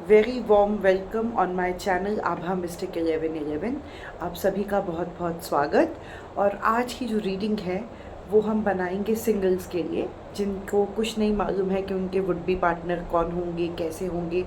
Very warm welcome on my channel Abha mystic 1111। आप सभी का बहुत बहुत स्वागत। और आज की जो रीडिंग है वो हम बनाएंगे सिंगल्स के लिए, जिनको कुछ नहीं मालूम है कि उनके वुड बी पार्टनर कौन होंगे, कैसे होंगे।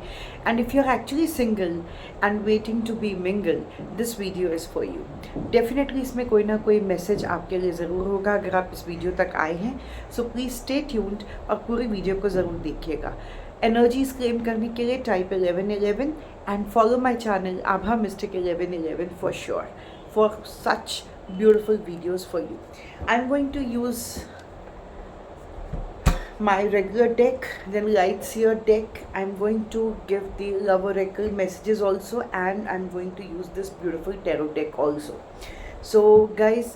And if you are actually single and waiting to be mingle, this video is for you. Definitely इसमें कोई ना कोई मैसेज आपके लिए ज़रूर होगा अगर आप इस वीडियो तक आए हैं। सो प्लीज़ स्टे ट्यून्ड और पूरी वीडियो को ज़रूर देखिएगा। एनर्जीज क्लेम करने के लिए type 1111 and follow my channel Abha mystic 1111 for sure for such beautiful videos for you. I'm going to use my regular deck, then light seer deck. I'm going to give the love oracle messages also, and I'm going to use this beautiful tarot deck also. So guys,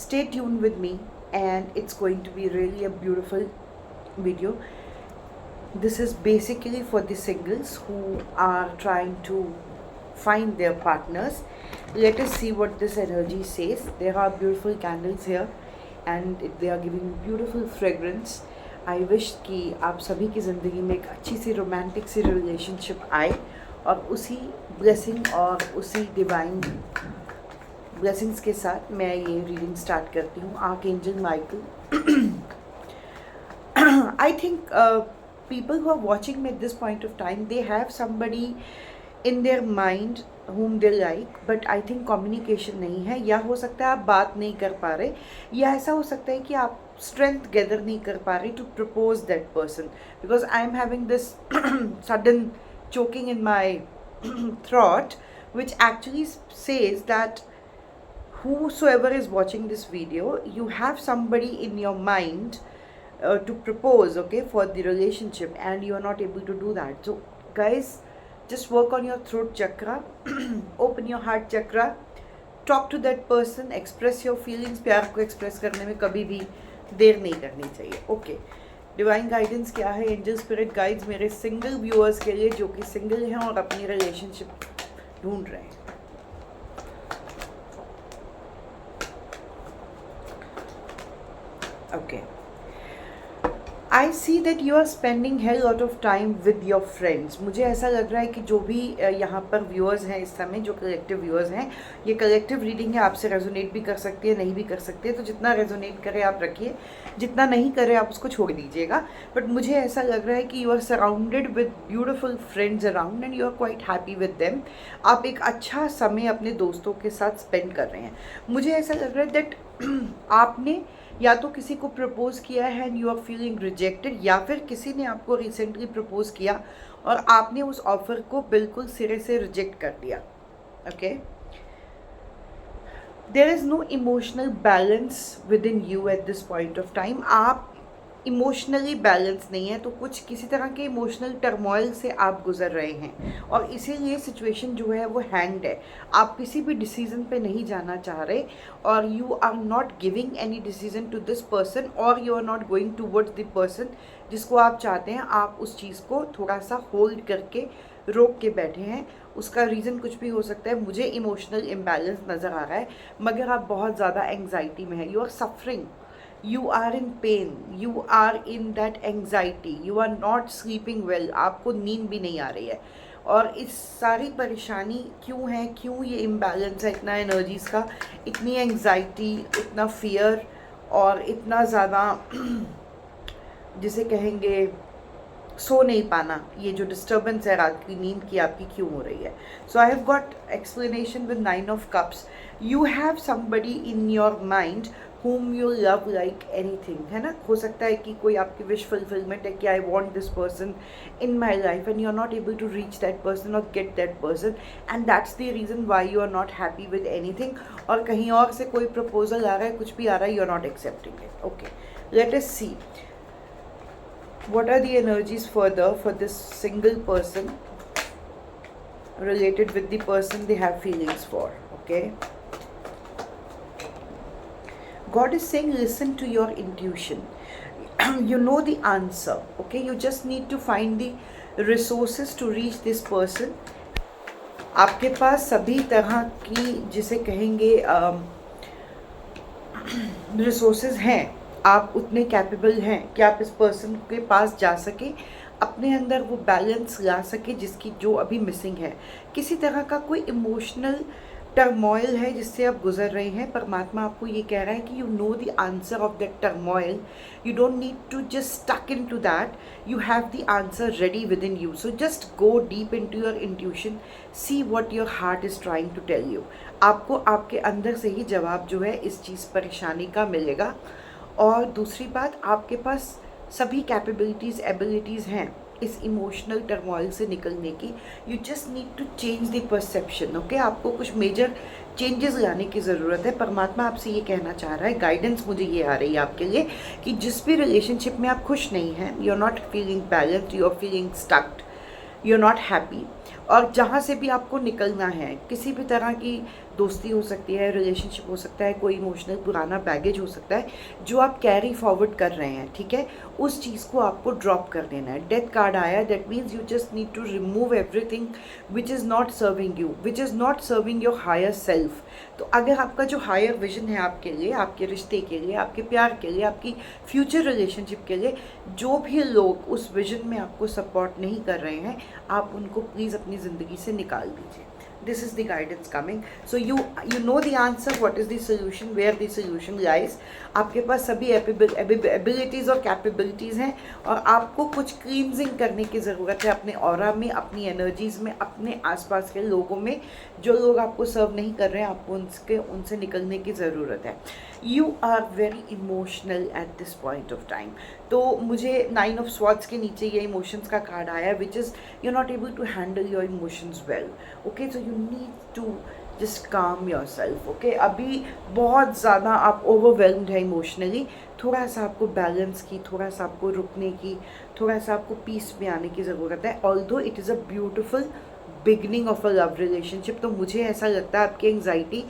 stay tuned with me, and it's going to be really a beautiful video. This is basically for the singles who are trying to find their partners. Let us see what this energy says. There are beautiful candles here and they are giving beautiful fragrance. I wish कि आप सभी की ज़िंदगी में एक अच्छी सी romantic सी relationship आए और उसी ब्लेसिंग और उसी डिवाइन ब्लेसिंग्स के साथ मैं ये रीडिंग स्टार्ट करती हूँ। Archangel Michael. I think people who are watching me at this point of time, they have somebody in their mind whom they like, but I think communication नहीं है, या हो सकता है आप बात नहीं कर पा रहे, या ऐसा हो सकता है कि आप strength gather नहीं कर पा रहे to propose that person, because I am having this sudden choking in my throat, which actually says that whosoever is watching this video, you have somebody in your mind to propose, okay, for the relationship, and you are not able to do that. So guys, just work on your throat chakra, open your heart chakra, talk to that person, express your feelings. प्यार को express करने में कभी भी देर नहीं करनी चाहिए। Okay, divine guidance क्या है? एंजल स्पिरिट गाइड्स मेरे सिंगल व्यूअर्स के लिए जो कि सिंगल हैं और अपनी रिलेशनशिप ढूंढ रहे हैं। Okay, I see that you are spending hell lot of time with your friends. मुझे ऐसा लग रहा है कि जो भी यहाँ पर व्यूअर्स हैं इस समय, जो कलेक्टिव व्यूअर्स हैं, ये कलेक्टिव रीडिंग है, आपसे रेजोनेट भी कर सकती है, नहीं भी कर सकती है। तो जितना रेजोनेट करे आप रखिए, जितना नहीं करे आप उसको छोड़ दीजिएगा। बट मुझे ऐसा लग रहा है कि you are surrounded with beautiful friends around and you are quite happy with them. आप एक अच्छा समय अपने दोस्तों के साथ स्पेंड कर रहे हैं। मुझे ऐसा लग रहा है दैट आपने या तो किसी को प्रपोज किया है and you are feeling rejected, या फिर किसी ने आपको रिसेंटली प्रपोज किया और आपने उस ऑफर को बिल्कुल सिरे से रिजेक्ट कर दिया। Okay, there is no emotional balance with in you at this point of time. आप इमोशनली बैलेंस नहीं है, तो कुछ किसी तरह के इमोशनल टर्मोइल से आप गुजर रहे हैं और इसीलिए सिचुएशन जो है वो हैंग्ड है। आप किसी भी डिसीजन पे नहीं जाना चाह रहे और you are not giving any decision to this person, और you are not going towards the person जिसको आप चाहते हैं। आप उस चीज़ को थोड़ा सा होल्ड करके रोक के बैठे हैं। उसका रीज़न कुछ भी हो सकता है। मुझे इमोशनल इम्बैलेंस नज़र आ रहा है, मगर आप बहुत ज़्यादा एंग्जाइटी में है। You are suffering, you are in pain, you are in that anxiety, you are not sleeping well, आपको नींद भी नहीं आ रही है। और इस सारी परेशानी क्यों है, क्यों ये इम्बैलेंस है, इतना एनर्जीज़ का, इतनी एंग्जाइटी, इतना फियर और इतना ज़्यादा जिसे कहेंगे सो नहीं पाना, ये जो डिस्टर्बेंस है रात की नींद की आपकी क्यों हो रही है। So I have got explanation with 9 of cups. You have somebody in your mind whom you love like anything, है ना। हो सकता है कि कोई आपकी विश फुलफिलमेंट है कि I want this person in my life and you are not able to reach that person और get that person, and that's the reason why you are not happy with anything. और कहीं और से कोई proposal आ रहा है, कुछ भी आ रहा है, you are not accepting it. Okay, let us see what are the energies further for this single person related with the person they have feelings for. Okay, God is saying listen to your intuition. You know the answer. Okay, you just need to find the resources to reach this person. आपके पास सभी तरह की जिसे कहेंगे resources हैं, आप उतने capable हैं कि आप इस पर्सन के पास जा सकें, अपने अंदर वो बैलेंस ला सके जिसकी जो अभी मिसिंग है। किसी तरह का कोई इमोशनल टर्मोइल है जिससे आप गुजर रहे हैं, परमात्मा आपको ये कह रहा है कि you know the answer of that turmoil, you don't need to just stuck in to that, you have the answer ready within you. So just go deep into your intuition, see what your heart is trying to tell you. आपको आपके अंदर से ही जवाब जो है इस चीज़ परेशानी का मिलेगा। और दूसरी बात, आपके पास सभी कैपेबिलिटीज़ एबिलिटीज़ हैं इस इमोशनल टर्मोइल से निकलने की। You just need to change the perception. Okay, आपको कुछ मेजर चेंजेस लाने की ज़रूरत है। परमात्मा आपसे ये कहना चाह रहा है, गाइडेंस मुझे ये आ रही है आपके लिए कि जिस भी रिलेशनशिप में आप खुश नहीं हैं, you are not feeling balanced, you are feeling stucked, you are not happy, और जहाँ से भी आपको निकलना है, किसी भी तरह की दोस्ती हो सकती है, रिलेशनशिप हो सकता है, कोई इमोशनल पुराना बैगेज हो सकता है जो आप कैरी फॉरवर्ड कर रहे हैं, ठीक है, उस चीज़ को आपको ड्रॉप कर देना है। डेथ कार्ड आया, that means you just need to remove everything which is not serving you, which is not serving your higher self. तो अगर आपका जो हायर विजन है आपके लिए, आपके रिश्ते के लिए, आपके प्यार के लिए, आपकी फ्यूचर रिलेशनशिप के लिए, जो भी लोग उस विजन में आपको सपोर्ट नहीं कर रहे हैं, आप उनको प्लीज़ अपनी ज़िंदगी से निकाल दीजिए। This is the guidance coming. So you know the answer, what is the solution, where the solution lies. आपके पास सभी एबिलिटीज़ और कैपेबिलिटीज़ हैं, और आपको कुछ क्लींजिंग करने की ज़रूरत है अपने ऑरा में, अपनी एनर्जीज़ में, अपने आसपास के लोगों में। जो लोग आपको सर्व नहीं कर रहे हैं, आपको उनसे निकलने की ज़रूरत है। You are very emotional at this point of time. तो मुझे 9 ऑफ स्वॉर्ड्स के नीचे ये इमोशंस का कार्ड आया, which is you not able to handle your emotions well. Okay, so you need to just calm your self. Okay, अभी बहुत ज़्यादा आप ओवरवेलम्ड है इमोशनली, थोड़ा सा आपको बैलेंस की, थोड़ा सा आपको रुकने की, थोड़ा सा आपको पीस में आने की ज़रूरत है। Although it is a beautiful beginning of a love relationship, तो मुझे ऐसा लगता है आपकी एंग्जाइटी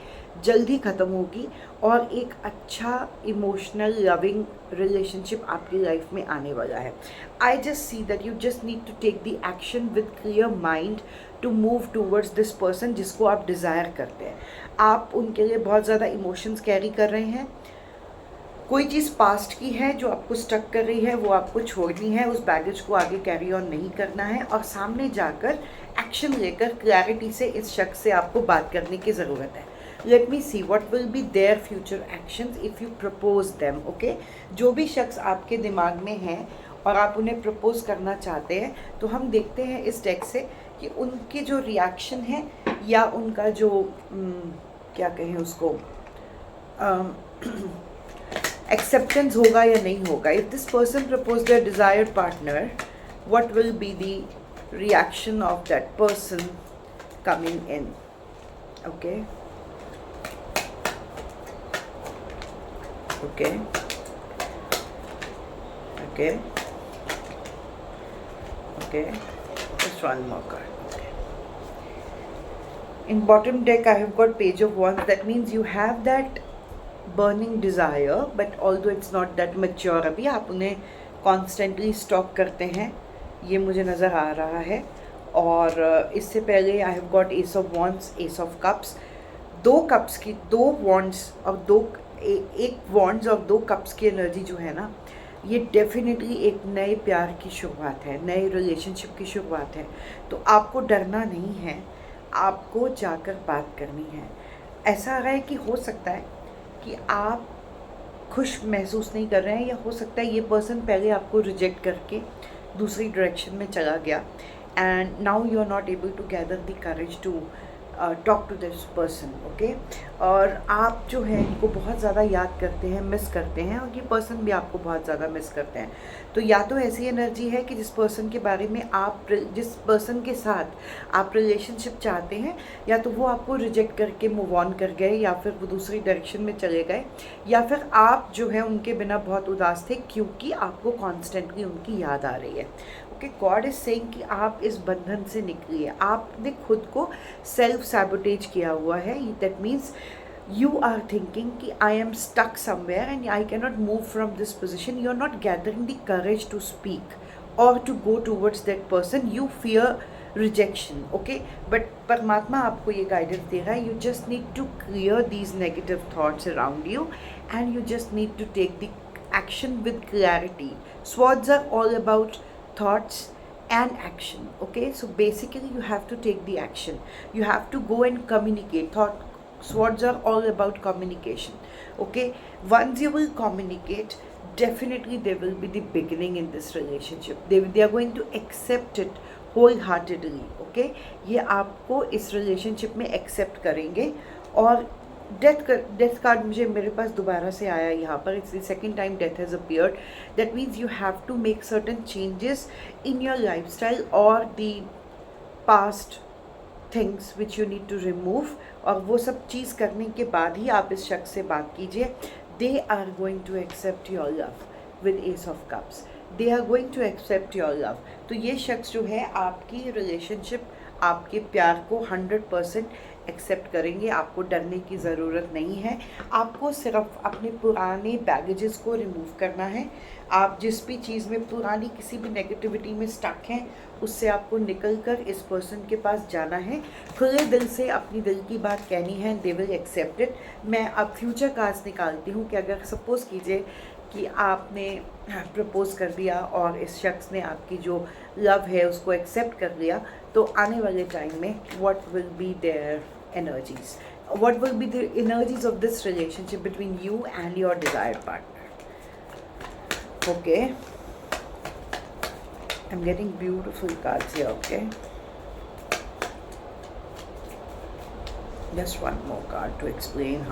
जल्द ही ख़त्म होगी और एक अच्छा इमोशनल लविंग रिलेशनशिप आपकी लाइफ में आने वाला है। I just see that you just need to take the action with clear mind to move towards this person जिसको आप डिज़ायर करते हैं। आप उनके लिए बहुत ज़्यादा इमोशंस कैरी कर रहे हैं, कोई चीज़ पास्ट की है जो आपको स्टक कर रही है, वो आपको छोड़नी है, उस बैगेज को आगे कैरी ऑन नहीं करना है, और सामने जाकर एक्शन लेकर क्लैरिटी से इस शख्स से आपको बात करने की ज़रूरत है। Let me see what will be their future actions if you propose them. Okay, जो भी शख्स आपके दिमाग में हैं और आप उन्हें प्रपोज करना चाहते हैं, तो हम देखते हैं इस डेक से कि उनके जो रिएक्शन है या उनका जो क्या कहें उसको एक्सेप्टेंस होगा या नहीं होगा। If this person propose their desired partner, what will be the reaction of that person coming in. Okay, okay, okay, okay, just one more card. Okay. In bottom deck I have got Page of Wands. That means you have that burning desire, but although it's not that mature, अभी आप उन्हें constantly stock करते हैं, ये मुझे नज़र आ रहा है। और इससे पहले I have got Ace of Wands, Ace of Cups, 2 cups की, 2 वॉन्ड्स और एक वॉन्ड्स और 2 कप्स की एनर्जी जो है ना, ये डेफिनेटली एक नए प्यार की शुरुआत है, नए रिलेशनशिप की शुरुआत है। तो आपको डरना नहीं है, आपको जाकर बात करनी है। ऐसा आ रहा है कि हो सकता है कि आप खुश महसूस नहीं कर रहे हैं, या हो सकता है ये पर्सन पहले आपको रिजेक्ट करके दूसरी डायरेक्शन में चला गया, and now you are not able to gather the courage to talk to this person. Okay, और आप जो है इनको बहुत ज़्यादा याद करते हैं, मिस करते हैं, और ये पर्सन भी आपको बहुत ज़्यादा मिस करते हैं। तो या तो ऐसी एनर्जी है कि जिस पर्सन के बारे में आप, जिस पर्सन के साथ आप रिलेशनशिप चाहते हैं, या तो वो आपको रिजेक्ट करके मूव ऑन कर गए, या फिर वो दूसरी डायरेक्शन में चले गए, या फिर आप जो है उनके बिना बहुत उदास थे क्योंकि आपको कॉन्स्टेंटली उनकी याद आ रही है। ओके, गॉड इज सेइंग कि आप इस बंधन से निकलिए। आपने खुद को सेल्फ सैबोटेज किया हुआ है। That means you are thinking कि I am stuck somewhere and I cannot move from this position. You are not gathering the courage to speak or to go towards that person. You fear rejection. Okay, but परमात्मा आपको ये guidance दे रहा है, you just need to clear these negative thoughts around you and you just need to take the action with clarity. Swords are all about thoughts, and action. Okay, so basically you have to take the action, you have to go and communicate. Thought swords are all about communication. Okay, once you will communicate, definitely there will be the beginning in this relationship. They are going to accept it wholeheartedly. Okay, ये आपको इस relationship में accept करेंगे. और death card मुझे मेरे पास दोबारा से आया यहाँ पर. It's the second time death has appeared. That means you have to make certain changes in your life style और the past things which you need to remove. और वो सब चीज़ करने के बाद ही आप इस शख्स से बात कीजिए. They are going to accept your love with ace of cups. They are going to accept your love. तो ये शख्स जो है आपकी रिलेशनशिप, आपके प्यार को 100% एक्सेप्ट करेंगे. आपको डरने की ज़रूरत नहीं है. आपको सिर्फ अपने पुराने बैगेजेस को रिमूव करना है. आप जिस भी चीज़ में पुरानी किसी भी नेगेटिविटी में स्टक हैं, उससे आपको निकल कर इस पर्सन के पास जाना है. खुले दिल से अपनी दिल की बात कहनी है. They will accept it. मैं अब फ्यूचर कार्ड्स निकालती हूँ कि अगर सपोज़ कीजिए कि आपने प्रपोज़ कर दिया और इस शख्स ने आपकी जो लव है उसको एक्सेप्ट कर लिया, तो आने वाले टाइम में what will be their energies, what will be the energies of this relationship between you and your desired partner. Okay, I'm getting beautiful cards here. Okay, just one more card to explain.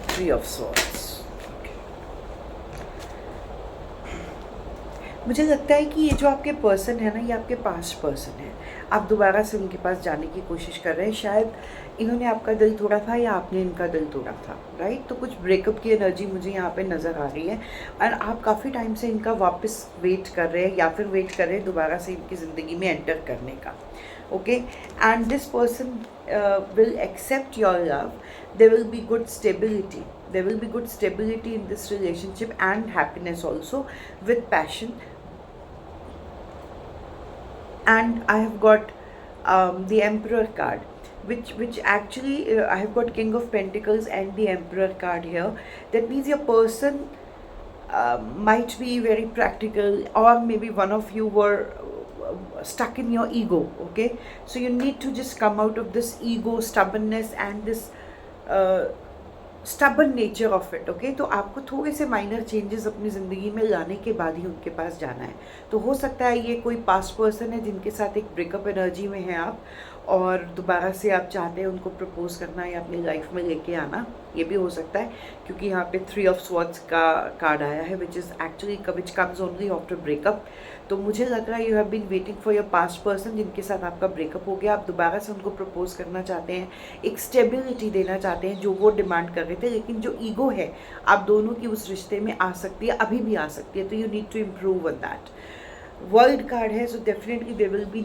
Three of Swords. मुझे लगता है कि ये जो आपके person है ना, ये आपके पास्ट पर्सन है. आप दोबारा से उनके पास जाने की कोशिश कर रहे हैं. शायद इन्होंने आपका दिल तोड़ा था या आपने इनका दिल तोड़ा था, राइट. तो कुछ ब्रेकअप की एनर्जी मुझे यहाँ पे नज़र आ रही है. और आप काफ़ी टाइम से इनका वापस वेट कर रहे हैं या फिर वेट कर रहे हैं दोबारा से इनकी ज़िंदगी में एंटर करने का. Okay, and this person will accept your love. There will be good stability. There will be good stability in this relationship and happiness also with passion. And I have got the Emperor card, which actually I have got King of Pentacles and the Emperor card here. That means your person might be very practical, or maybe one of you were stuck in your ego. Okay, so you need to just come out of this ego, stubbornness and this stubborn nature of it. Okay, तो आपको थोड़े से minor changes अपनी ज़िंदगी में लाने के बाद ही उनके पास जाना है. तो हो सकता है ये कोई पास्ट पर्सन है जिनके साथ एक ब्रेकअप एनर्जी में है आप, और दोबारा से आप चाहते हैं उनको प्रपोज करना या अपनी लाइफ में लेके आना. ये भी हो सकता है क्योंकि यहाँ पे 3 ऑफ स्वॉर्ड्स का कार्ड आया है, which comes only after breakup. तो मुझे लग रहा है you have been waiting for your past person जिनके साथ आपका ब्रेकअप हो गया. आप दोबारा से उनको प्रपोज करना चाहते हैं, एक स्टेबिलिटी देना चाहते हैं जो वो डिमांड कर रहे थे. लेकिन जो ईगो है आप दोनों की उस रिश्ते में आ सकती है, अभी भी आ सकती है. तो you need to improve on that. World card है, so definitely there will be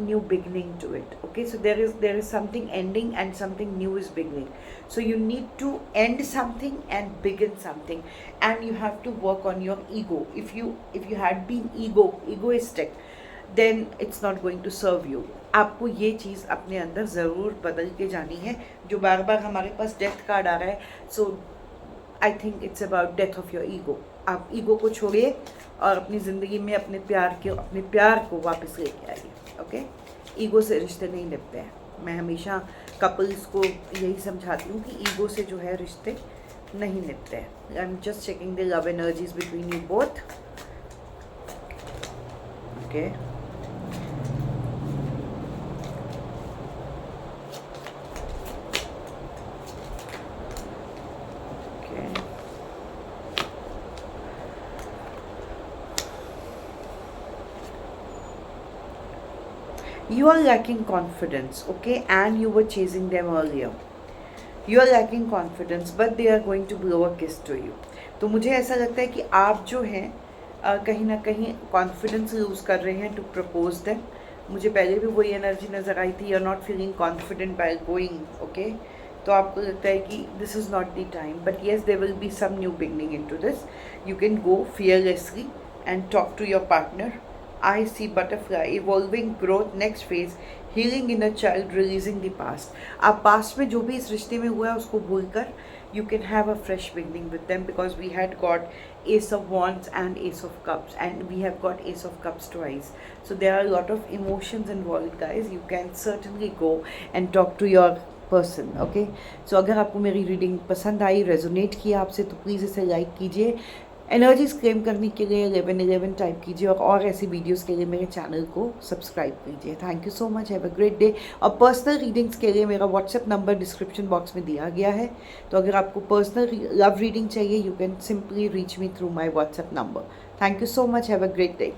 new beginning to it. Okay, so there is something ending and something new is beginning. So you need to end something and begin something, and you have to work on your ego. If you had been egoistic, then it's not going to serve you. आपको ये चीज़ अपने अंदर ज़रूर बदल के जानी है. जो बार बार हमारे पास डेथ कार्ड आ रहा है, so I think it's about death of your ego. आप ईगो को छोड़िए और अपनी ज़िंदगी में अपने प्यार को वापस लेके आइए. ओके, ईगो से रिश्ते नहीं निभते हैं. मैं हमेशा कपल्स को यही समझाती हूँ कि ईगो से जो है रिश्ते नहीं निभते हैं. I am just checking the love energies between you both. Okay, you are lacking confidence. Okay, and you were chasing them earlier. You are lacking confidence, but they are going to blow a kiss to you. तो मुझे ऐसा लगता है कि आप जो हैं कहीं ना कहीं कॉन्फिडेंस लूज़ कर रहे हैं टू प्रपोज देम. मुझे पहले भी वही एनर्जी नज़र आई थी. You are not feeling confident by going. Okay, तो आपको लगता है कि this is not the time, but yes there will be some new beginning in to this. You can go fearlessly and talk to your partner. I see butterfly, evolving growth, next phase, healing inner child, releasing the past. आप past में जो भी इस रिश्ते में हुआ है उसको भूलकर you can have a fresh beginning with them, because we had got Ace of Wands and Ace of Cups, and we have got Ace of Cups twice. So there are a lot of emotions involved, guys. You can certainly go and talk to your person. Okay, so अगर आपको मेरी reading पसंद आई, resonate किया आपसे, तो please इसे like कीजिए. Energies claim करने के लिए 1111 टाइप कीजिए, और ऐसी वीडियोस के लिए मेरे चैनल को सब्सक्राइब कीजिए. Thank you so much, have a great day. और पर्सनल रीडिंग्स के लिए मेरा व्हाट्सएप नंबर डिस्क्रिप्शन बॉक्स में दिया गया है. तो अगर आपको पर्सनल लव रीडिंग चाहिए, you can simply reach me through my WhatsApp number. Thank you so much, have a great day.